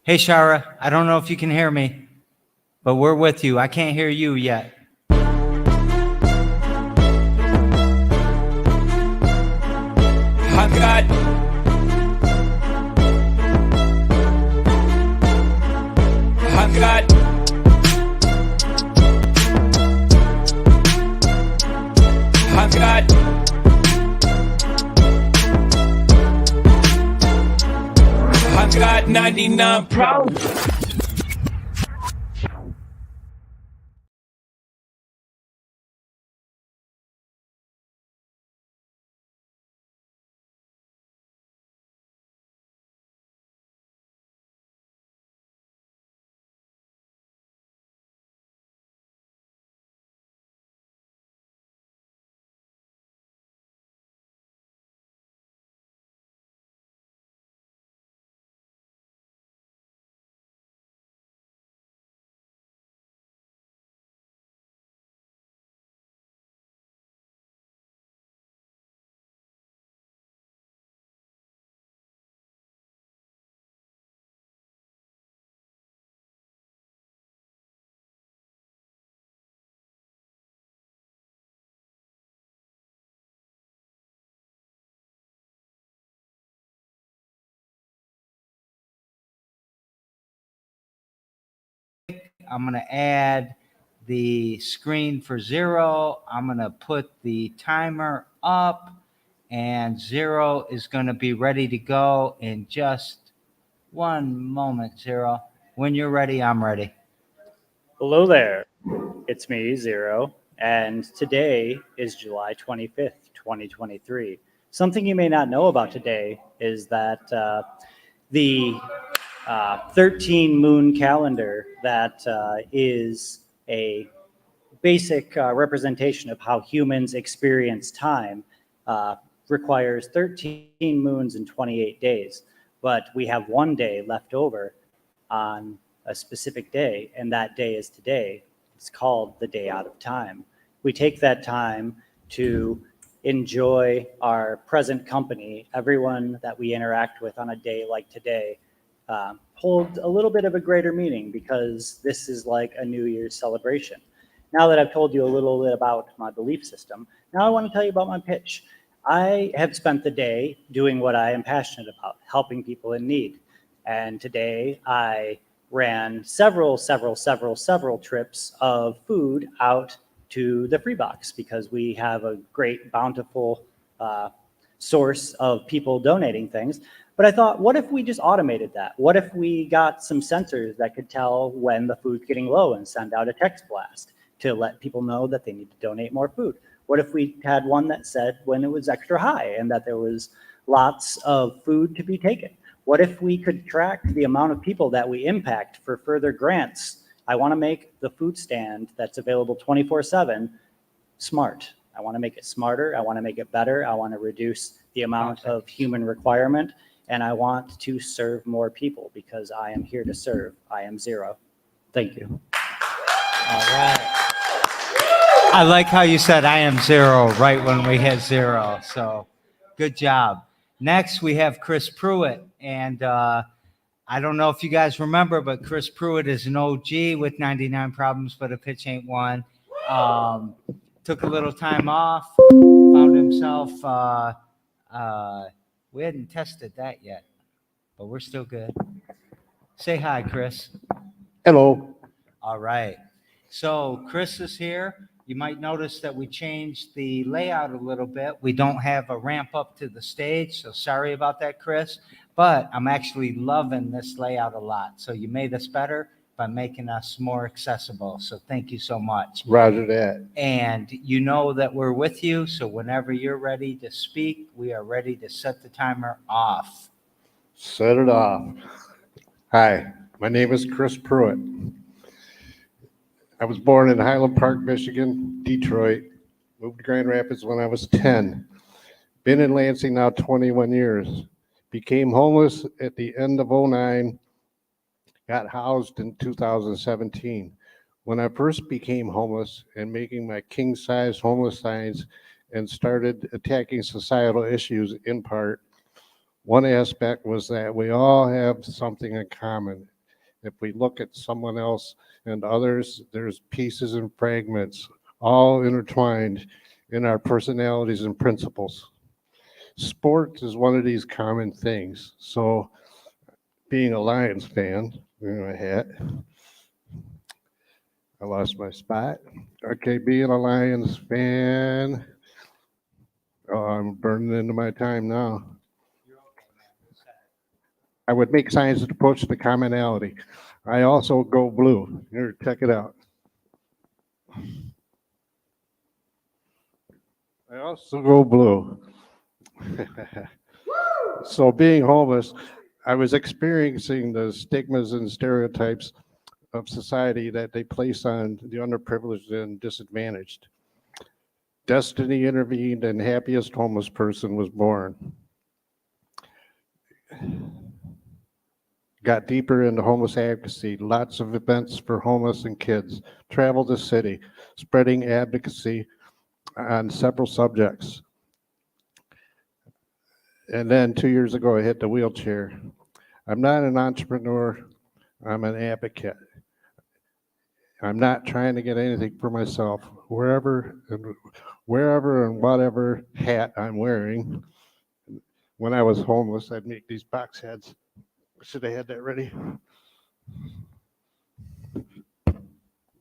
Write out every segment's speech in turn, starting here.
Hey, Shara, I don't know if you can hear me, but we're with you. I can't hear you yet. I got I got 99 problems. I'm going to add the screen for 0. I'm going to put the timer up, and 0 is going to be ready to go in just one moment, 0. When you're ready, I'm ready. Hello there, it's me, Zero, and today is July 25th, 2023. Something you may not know about today is that the 13 moon calendar that is a basic representation of how humans experience time requires 13 moons and 28 days, but we have one day left over on a specific day, and that day is today. It's called the day out of time. We take that time to enjoy our present company, everyone that we interact with on a day like today. Hold a little bit of a greater meaning because this is like a New Year's celebration. Now that I've told you a little bit about my belief system, now I want to tell you about my pitch. I have spent the day doing what I am passionate about, helping people in need. And today I ran several trips of food out to the free box because we have a great bountiful source of people donating things. But I thought, what if we just automated that? What if we got some sensors that could tell when the food's getting low and send out a text blast to let people know that they need to donate more food? What if we had one that said when it was extra high and that there was lots of food to be taken? What if we could track the amount of people that we impact for further grants? I want to make the food stand that's available 24/7 smart. I want to make it smarter. I want to make it better. I want to reduce the amount of human requirement, and I want to serve more people because I am here to serve. I am Zero. Thank you. All right. I like how you said I am 0 right when we hit 0. So good job. Next, we have Chris Pruitt. And I don't know if you guys remember, but Chris Pruitt is an OG with 99 problems, but a pitch ain't one. Took a little time off, found himself, we hadn't tested that yet, but we're still good. Say hi, Chris. Hello. All right. So Chris is here. You might notice that we changed the layout a little bit. We don't have a ramp up to the stage, so sorry about that, Chris. But I'm actually loving this layout a lot. So you made us better by making us more accessible. So thank you so much. Roger that. And you know that we're with you. So whenever you're ready to speak, we are ready to set the timer off. Set it off. Hi, my name is Chris Pruitt. I was born in Highland Park, Michigan, Detroit. Moved to Grand Rapids when I was 10. Been in Lansing now 21 years. Became homeless at the end of 2009. Got housed in 2017. When I first became homeless and making my king-size homeless signs and started attacking societal issues in part, one aspect was that we all have something in common, If we look at someone else and others, there's pieces and fragments all intertwined in our personalities and principles. Sports is one of these common things. So being a Lions fan, wearing my hat, I lost my spot. Okay, being a Lions fan, oh, I'm burning into my time now. I would make signs to approach the commonality. I also go blue. Here, check it out. I also go blue. So being homeless, I was experiencing the stigmas and stereotypes of society that they place on the underprivileged and disadvantaged. Destiny intervened and happiest homeless person was born. Got deeper into homeless advocacy, lots of events for homeless and kids, traveled the city, spreading advocacy on several subjects. And then 2 years ago, I hit the wheelchair. I'm not an entrepreneur, I'm an advocate. I'm not trying to get anything for myself. Wherever and whatever hat I'm wearing. When I was homeless, I'd make these box heads. Should have had that ready.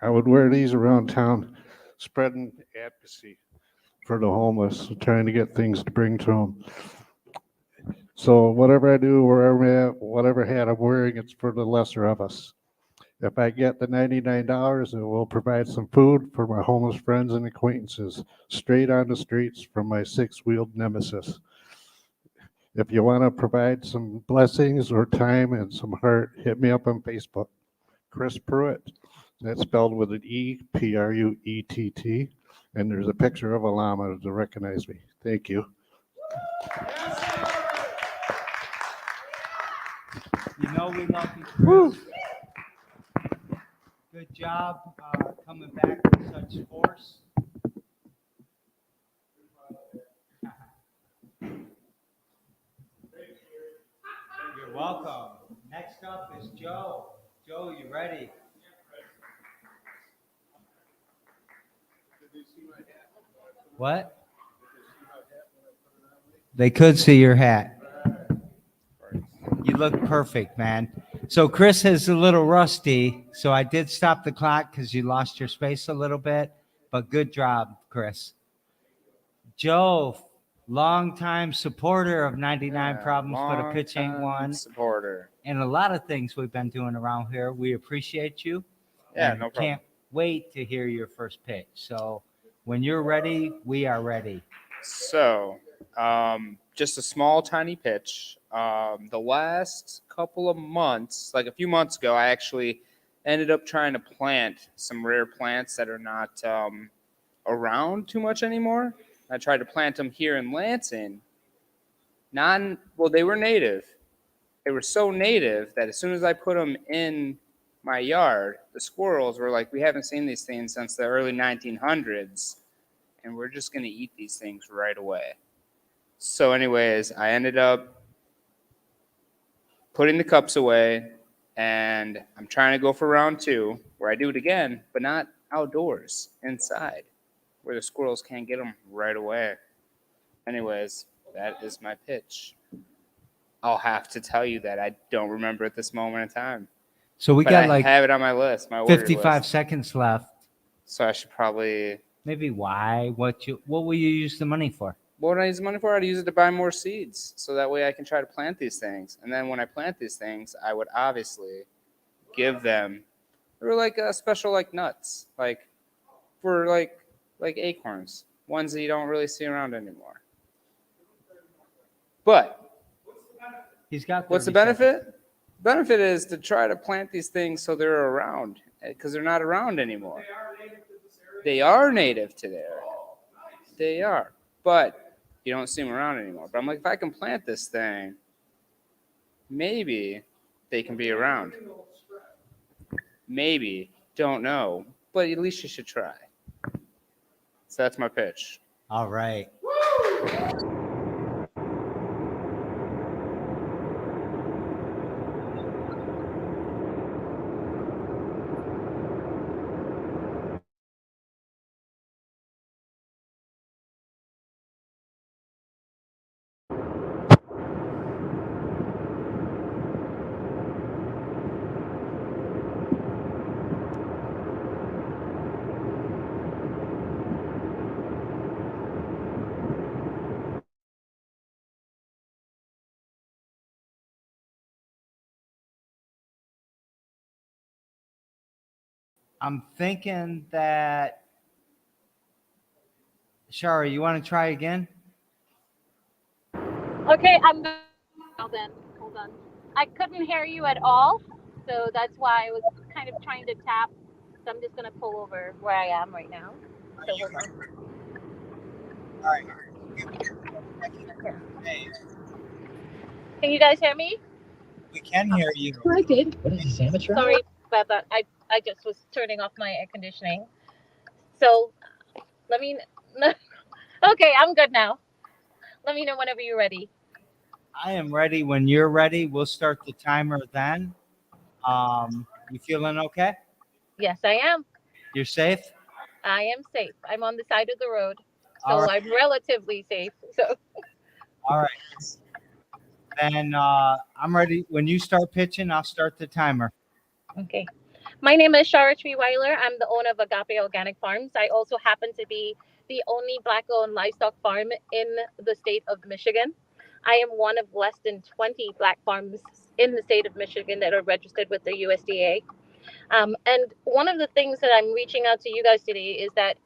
I would wear these around town, spreading advocacy for the homeless, trying to get things to bring to them. So whatever I do, wherever I'm at, whatever hat I'm wearing, it's for the lesser of us. If I get the $99, it will provide some food for my homeless friends and acquaintances, straight on the streets from my six-wheeled nemesis. If you want to provide some blessings or time and some heart, hit me up on Facebook. Chris Pruitt. That's spelled with an E, P-R-U-E-T-T. And there's a picture of a llama to recognize me. Thank you. You know we love you, Chris. Good job coming back with such force. You're welcome. Next up is Joe. Joe, you ready? What? They could see your hat. You look perfect, man. So Chris is a little rusty, so I did stop the clock because you lost your space a little bit, but good job, Chris. Joe, longtime supporter of 99 Problems, but a pitch ain't one. Supporter. And a lot of things we've been doing around here. We appreciate you. Yeah, and no problem. Can't wait to hear your first pitch. So when you're ready, we are ready. So, just a small, tiny pitch. The last couple of months, like a few months ago, I actually ended up trying to plant some rare plants that are not around too much anymore. I tried to plant them here in Lansing. They were native. They were so native that as soon as I put them in my yard, the squirrels were like, we haven't seen these things since the early 1900s, and we're just going to eat these things right away. So anyways, I ended up putting the cups away, and I'm trying to go for round 2, where I do it again, but not outdoors, inside, where the squirrels can't get them right away. Anyways, that is my pitch. I'll have to tell you that I don't remember at this moment in time. So we But got I like have it on my list, my ordered 55 list. seconds left. So I should probably. Maybe why? What will you use the money for? What would I use the money for? I'd use it to buy more seeds, so that way I can try to plant these things. And then when I plant these things, I would obviously give them. They were like a special like nuts, like for like acorns, ones that you don't really see around anymore. But He's got. what's the 30 seconds. benefit? Benefit is to try to plant these things so they're around, because they're not around anymore. They are native to there. They are, but you don't see them around anymore. But I'm like, if I can plant this thing, maybe they can be around. Maybe, don't know, but at least you should try. So that's my pitch. All right. I'm thinking that, Shara, you want to try again? Okay, I'm back now then. Hold on. I couldn't hear you at all, so that's why I was kind of trying to tap. So I'm just gonna pull over where I am right now. So hold on. Can you guys hear me? We can hear you. I did. What is this, amateur? Sorry about that. I just was turning off my air conditioning. So let me. Okay, I'm good now. Let me know whenever you're ready. I am ready when you're ready. We'll start the timer then. You feeling okay? Yes, I am. You're safe? I am safe. I'm on the side of the road, All so right. I'm relatively safe. So All right. Then I'm ready. When you start pitching, I'll start the timer. okay. My name is Shara Weiler. I'm the owner of Agape Organic Farms. I also happen to be the only Black-owned livestock farm in the state of Michigan. I am one of less than 20 Black farms in the state of Michigan that are registered with the USDA. And one of the things that I'm reaching out to you guys today is that,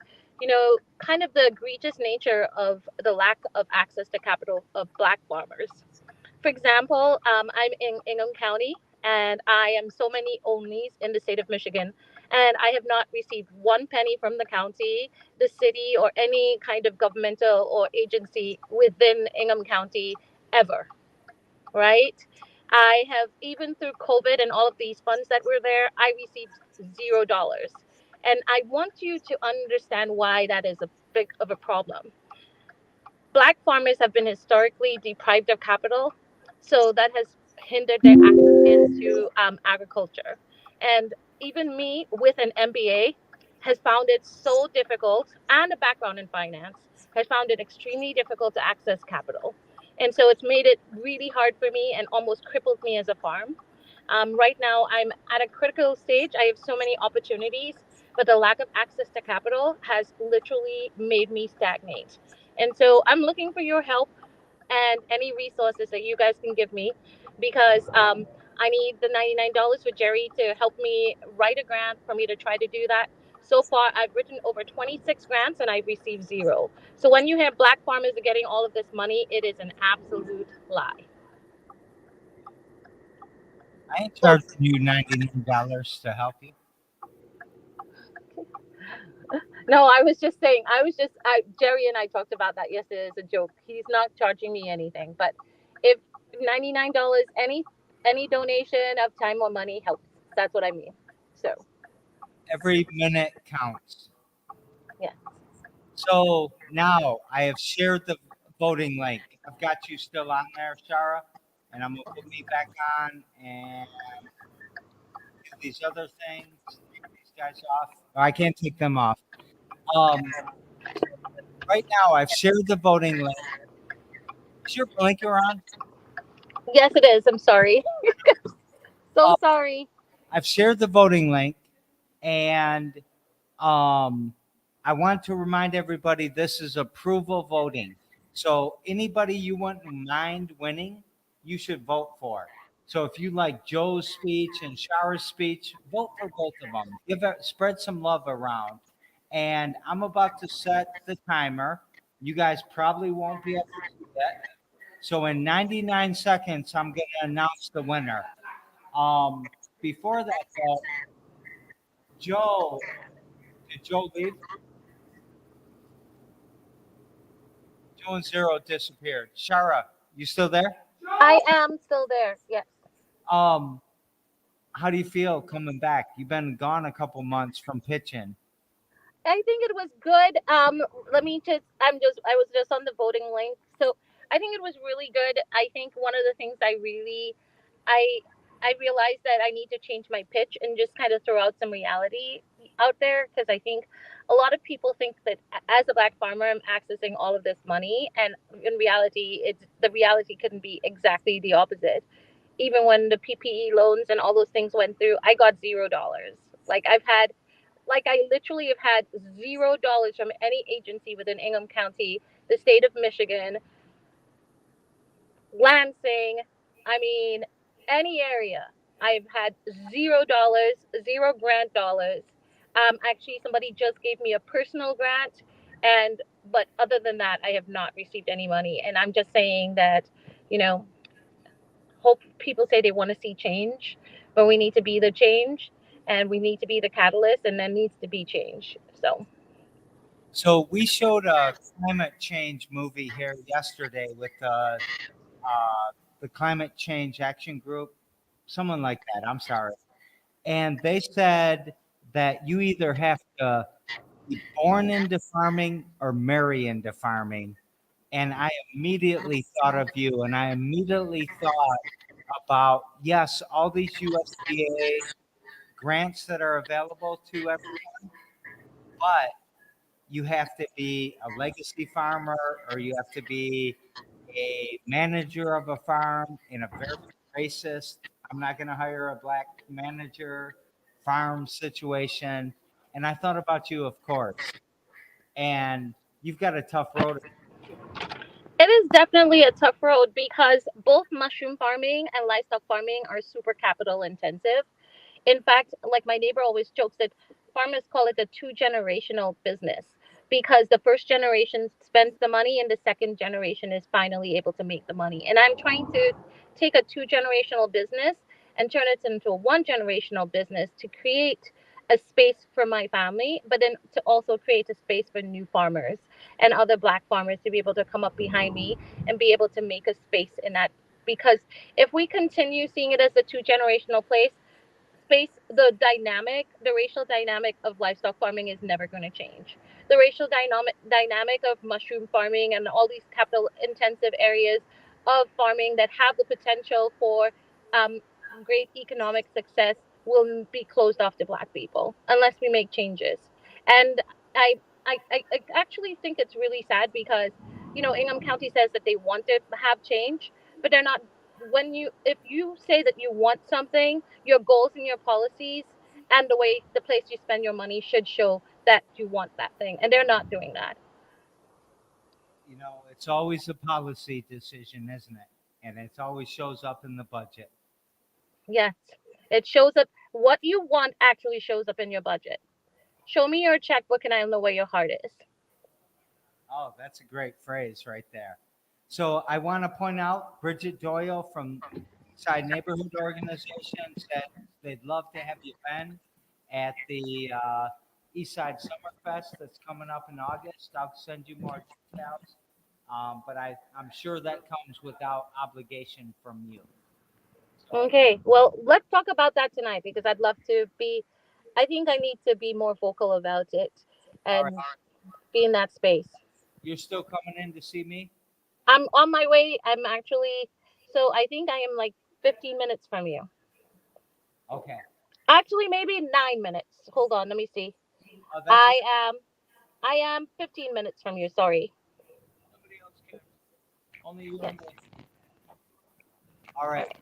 kind of the egregious nature of the lack of access to capital of Black farmers. For example, I'm in Ingham County and I am so many onlys in the state of Michigan. And I have not received one penny from the county, the city, or any kind of governmental or agency within Ingham County ever, right? I have, even through COVID and all of these funds that were there, I received $0. And I want you to understand why that is a big of a problem. Black farmers have been historically deprived of capital, so that has hindered their access into agriculture. And even me, with an MBA, has found it so difficult, and a background in finance, has found it extremely difficult to access capital. And so it's made it really hard for me and almost crippled me as a farm. Right now, I'm at a critical stage. I have so many opportunities, but the lack of access to capital has literally made me stagnate. And so I'm looking for your help and any resources that you guys can give me because I need the $99 for Jerry to help me write a grant for me to try to do that. So far, I've written over 26 grants and I've received zero. So when you hear Black farmers are getting all of this money, it is an absolute lie. I ain't charging you $99 to help you. No, Jerry and I talked about that yesterday as a joke. He's not charging me anything, but if $99, any donation of time or money helps. That's what I mean. So, Every minute counts. yeah. So now I have shared the voting link. I've got you still on there, Shara, and I'm gonna put me back on and do these other things. Take these guys off. Oh, I can't take them off. Right now I've shared the voting link. Is your blinker on? Yes, it is. I'm sorry. So sorry. I've shared the voting link, and I want to remind everybody this is approval voting. So anybody you wouldn't mind winning, you should vote for. So if you like Joe's speech and Shara's speech, vote for both of them. Spread some love around. And I'm about to set the timer. You guys probably won't be able to see that. So in 99 seconds, I'm going to announce the winner. Before that, though, did Joe leave? Joe and Zero disappeared. Shara, you still there? I am still there. Yes. How do you feel coming back? You've been gone a couple months from pitching. I think it was good. Let me just, I was just on the voting link. So I think it was really good. I think one of the things I, I realized that I need to change my pitch and just kind of throw out some reality out there because I think a lot of people think that as a Black farmer, I'm accessing all of this money, and in reality, the reality couldn't be exactly the opposite. Even when the PPE loans and all those things went through, I got $0. I literally have had $0 from any agency within Ingham County, the state of Michigan, Lansing, I mean, any area. I've had $0, zero grant dollars. Actually, somebody just gave me a personal grant, and but other than that, I have not received any money. And I'm just saying that, you know, hope people say they want to see change, but we need to be the change, and we need to be the catalyst, and there needs to be change. So we showed a climate change movie here yesterday with the Climate Change Action Group, someone like that. I'm sorry. And they said that you either have to be born into farming or marry into farming. And I immediately thought of you, and I immediately thought about, yes, all these USDA grants that are available to everyone, but you have to be a legacy farmer or you have to be a manager of a farm in a very racist, I'm not going to hire a black manager farm situation. And I thought about you, of course. And you've got a tough road. It is definitely a tough road because both mushroom farming and livestock farming are super capital intensive. In fact, like my neighbor always jokes that farmers call it a two-generational business because the first generation spends the money and the second generation is finally able to make the money. And I'm trying to take a two-generational business and turn it into a one-generational business to create a space for my family, but then to also create a space for new farmers and other black farmers to be able to come up behind me and be able to make a space in that. Because if we continue seeing it as a two-generational space, the racial dynamic of livestock farming is never going to change. The racial dynamic of mushroom farming and all these capital intensive areas of farming that have the potential for um, great economic success will be closed off to black people unless we make changes. And I, I actually think it's really sad because, you know, Ingham County says that they want to have change, but they're not. If you say that you want something, your goals and your policies and the place you spend your money should show that you want that thing, and they're not doing that. You know, it's always a policy decision, isn't it? And it always shows up in the budget. Yes, it shows up. What you want actually shows up in your budget. Show me your checkbook and I'll know where your heart is. Oh, that's a great phrase right there. So I want to point out Bridget Doyle from Side Neighborhood Organization said they'd love to have you, Ben, at the Eastside Summerfest that's coming up in August. I'll send you more details, but I'm sure that comes without obligation from you. So, Okay, well, let's talk about that tonight because I'd love to be. I think I need to be more vocal about it all and right. be in that space. You're still coming in to see me? I'm on my way. So I think I am like 15 minutes from you. Okay. Actually, maybe 9 minutes. Hold on, let me see. Oh, that's I am 15 minutes from you. Sorry. Nobody else cares. Only you and me. All right.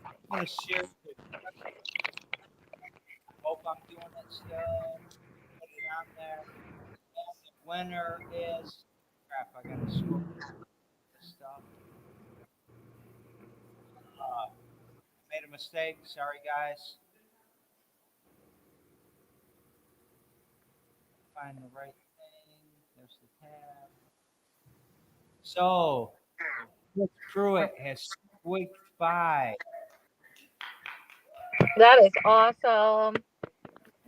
I'm gonna share it. I hope I'm doing it still. Put it on there. And the winner is crap. I gotta scroll this stuff. Made a mistake. Sorry, guys. Find the right thing. There's the tab. So, Chris Pruitt has squeaked by. That is awesome.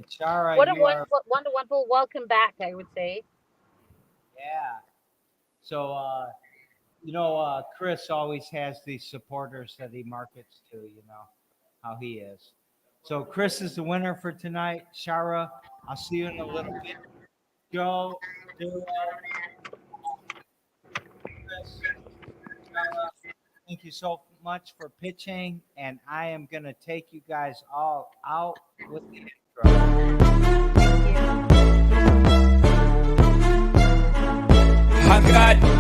Shara, What a you are, wonderful welcome back, I would say. yeah. So, Chris always has these supporters that he markets to, you know, how he is. So Chris is the winner for tonight. Shara, I'll see you in a little bit. Joe, Duro, Chris, Shara, thank you so much for pitching. And I am going to take you guys all out with the intro. I got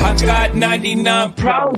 I got 99 problems.